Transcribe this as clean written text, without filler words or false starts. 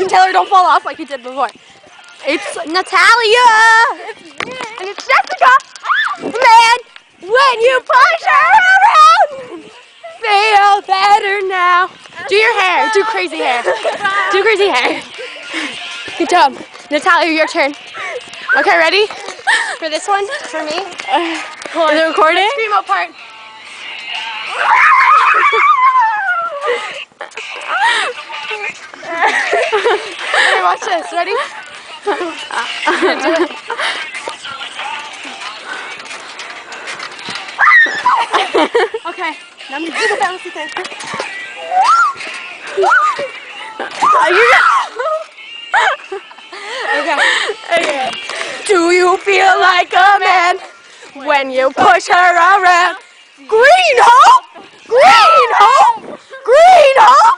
Taylor, don't fall off like you did before. It's Natalia. And it's Jessica. Man, when you push her around, feel better now. Do your hair. Do crazy hair. Do crazy hair. Good job. Natalia, your turn. Okay, ready? For this one? For me? Is it recording? Screamo part. Okay, watch this. Ready? Do it. Okay, now I'm gonna do the bouncy thing. Okay. Do you feel like a man when you push her around? Green hope! Green hope! Green hope!